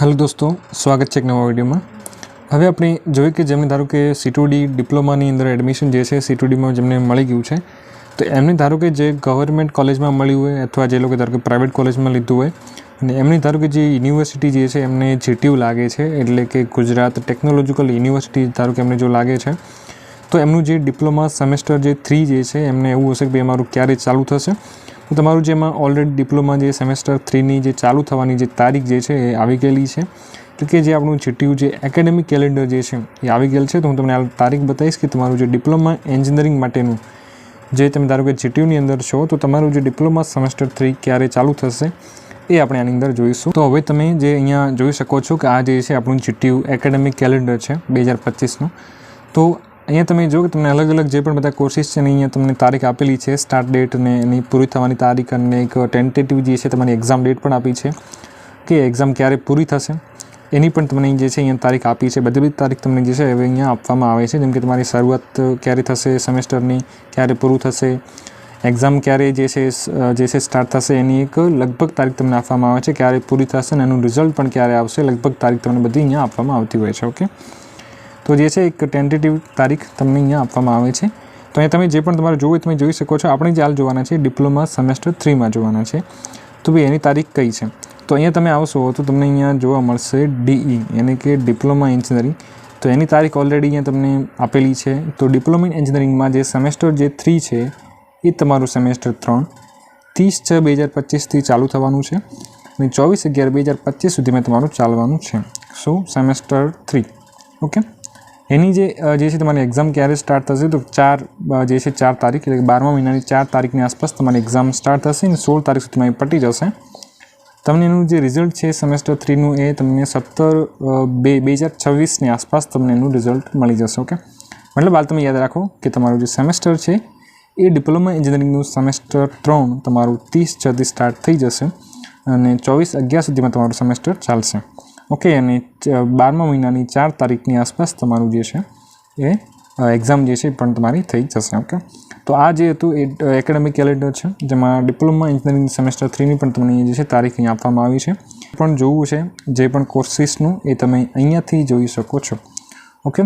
Hello दोस्तों, स्वागत है एक नवा विडियो में। હવે આપણે જોઈએ કે જેમને ધારો કે C2D ડિપ્લોમાની અંદર એડમિશન જે છે C2Dમાં જેમને મળી ગયું છે તો એમને ધારો કે જે ગવર્મેન્ટ કોલેજમાં મળ્યું હોય અથવા જે લોકો ધારો કે પ્રાઇવેટ કોલેજમાં લીધું હોય અને એમની ધારો કે જે યુનિવર્સિટી જે છે એમને GTU લાગે છે એટલે કે ગુજરાત ટેકનોલોજીકલ યુનિવર્સિટી ધારો કે એમને જો લાગે છે તો એમનું જે ડિપ્લોમા સેમેસ્ટર જે 3 જે છે એમને એવું હશે કે ભાઈ અમારું ક્યારે ચાલુ થશે તો તમારું જેમાં ઓલરેડી ડિપ્લોમા જે સેમેસ્ટર 3 ની જે ચાલુ થવાની જે તારીખ જે છે એ આવી ગયેલી છે કે જે આપણું GTU જે એકેડેમિક કેલેન્ડર જે છે એ આવી ગયેલ છે તો હું તમને આ તારીખ બતાવીશ કે તમારું જે ડિપ્લોમા એન્જિનિયરિંગ માટેનું જે તમે ધારો કે GTU ની અંદર છો તો તમારું જે ડિપ્લોમા સેમેસ્ટર 3 ક્યારે ચાલુ થશે એ આપણે આની અંદર જોઈશું। તો હવે તમે જે અહીંયા જોઈ શકો છો કે આ જે છે આપણું GTU એકેડેમિક કેલેન્ડર છે 2025 નું। તો અહીંયા તમે જો કે તમને અલગ અલગ જે પણ બધા કોર્સિસ છે ને અહીંયા તમને તારીખ આપેલી છે સ્ટાર્ટ ડેટ અને એની પૂરી થવાની તારીખ અને એક ટેન્ટેટિવ જે છે તમારી એક્ઝામ ડેટ પણ આપી છે કે એક્ઝામ ક્યારે પૂરી થશે એની પણ તમને જે છે અહીંયા તારીખ આપી છે। બધી તારીખ તમને જે છે હવે અહીંયા આપવામાં આવે છે જેમ કે તમારી શરૂઆત ક્યારે થશે સેમેસ્ટરની ક્યારે પૂરું થશે એક્ઝામ ક્યારે જે છે સ્ટાર્ટ થશે એની એક લગભગ તારીખ તમને આપવામાં આવે છે ક્યારે પૂરી થશે અને એનું રિઝલ્ટ પણ ક્યારે આવશે લગભગ તારીખ તમને બધી અહીંયા આપવામાં આવતી હોય છે। ઓકે તો જે છે એક ટેન્ટેટિવ તારીખ તમને અહીંયા આપવામાં આવે છે। તો અહીંયા તમે જે પણ તમારે જોવું તમે જોઈ શકો છો। આપણે જે હાલ જોવાના છે ડિપ્લોમા સેમેસ્ટર 3 માં જોવાના છે તો ભાઈ એની તારીખ કઈ છે તો અહીંયા તમે આવશો તો તમને અહીંયા જોવા મળશે DE यानी કે ડિપ્લોમા એન્જિનિયરિંગ તો એની તારીખ ઓલરેડી અહીંયા તમને આપેલી છે। તો ડિપ્લોમા એન્જિનિયરિંગમાં જે સેમેસ્ટર જે 3 છે એ તમારું સેમેસ્ટર 3 30/6/2025 થી ચાલુ થવાનું છે અને 24/11/2025 સુધીમાં તમારું ચાલવાનું છે। સો સેમેસ્ટર 3 ઓકે એની જે છે તમારી એક્ઝામ ક્યારે સ્ટાર્ટ થશે તો 4 જે છે 4 તારીખ એટલે 12મા મહિનાની 4 તારીખની આસપાસ તમારી એક્ઝામ સ્ટાર્ટ થશે અને 16 તારીખ સુધીમાં પતી જશે। તમને એનું જે રિઝલ્ટ છે સેમેસ્ટર 3 નું એ તમને 17/2/2026 ની આસપાસ તમને એનું રિઝલ્ટ મળી જશે। ઓકે મતલબ હાલ તમે યાદ રાખો કે તમારું જે સેમેસ્ટર છે એ ડિપ્લોમા એન્જિનિયરિંગનું સેમેસ્ટર 3 તમારું 30/6 થી સ્ટાર્ટ થઈ જશે અને 24/11 સુધીમાં તમારું સેમેસ્ટર ચાલશે। ઓકે અને 12મા મહિનાની 4 તારીખની આસપાસ તમારું જે છે એ એક્ઝામ જે છે પણ તમારી થઈ જશે। ઓકે તો આ જે હતું એ એકેડેમિક કેલેન્ડર છે જેમાં ડિપ્લોમા એન્જિનિયરિંગ સેમેસ્ટર 3 ની પણ તમને જે છે તારીખ અહીં આપવામાં આવી છે પણ જોવું છે જે પણ કોર્સિસનું એ તમે અહીંયાથી જોઈ શકો છો। ઓકે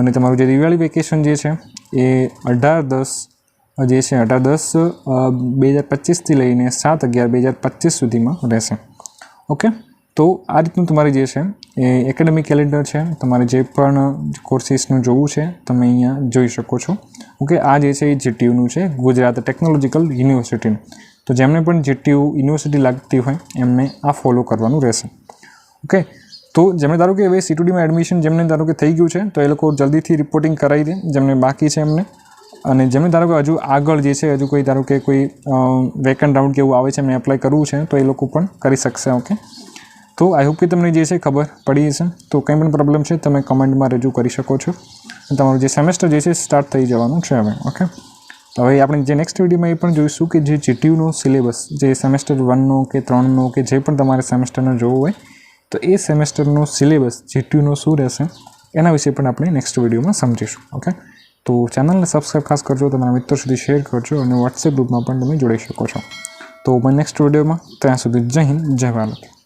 અને તમારું જે દિવાળી વેકેશન જે છે એ 18/10 જે છે 18/10/2025 થી લઈને 7/11/2025 સુધીમાં રહેશે। ઓકે તો આ રીતનું તમારી જે છે એ એકેડેમિક કેલેન્ડર છે તમારે જે પણ કોર્સિસનું જોવું છે તમે અહીંયા જોઈ શકો છો। ઓકે આ જે છે એ GTU નું છે ગુજરાત ટેકનોલોજીકલ યુનિવર્સિટીનું તો જેમને પણ GTU યુનિવર્સિટી લાગતી હોય એમને આ ફોલો કરવાનું રહેશે। ઓકે તો જેમને ધારો કે હવે C2Dમાં એડમિશન જેમને ધારો કે થઈ ગયું છે તો એ લોકો જલ્દીથી રિપોર્ટિંગ કરાવી દે જેમને બાકી છે એમને અને જેમને ધારો કે હજુ આગળ જે છે હજુ કોઈ ધારો કે કોઈ વેકન્ટ રાઉન્ડ કે એવું આવે છે એમને એપ્લાય કરવું છે તો એ લોકો પણ કરી શકશે। ઓકે તો આઈ હોપ કે તમને જે છે ખબર પડી હશે તો કંઈ પણ પ્રોબ્લેમ છે તમે કમેન્ટમાં રજૂ કરી શકો છો તમારું જે સેમેસ્ટર જે છે સ્ટાર્ટ થઈ જવાનું છે હવે। ઓકે તો હવે આપણે જે નેક્સ્ટ વિડીયોમાં એ પણ જોઈશું કે જે GTUનો સિલેબસ જે સેમેસ્ટર 1નો કે 3નો કે જે પણ તમારે સેમેસ્ટરનો જોવો હોય તો એ સેમેસ્ટરનો સિલેબસ GTUનો શું રહેશે એના વિશે પણ આપણે નેક્સ્ટ વિડીયોમાં સમજીશું। ઓકે તો ચેનલને સબસ્ક્રાઈબ ખાસ કરજો તમારા મિત્રો સુધી શેર કરજો અને વોટ્સએપ ગ્રુપમાં પણ તમે જોડાઈ શકો છો। તો નેક્સ્ટ વિડીયોમાં ત્યાં સુધી જય હિન્દ જય ભારત।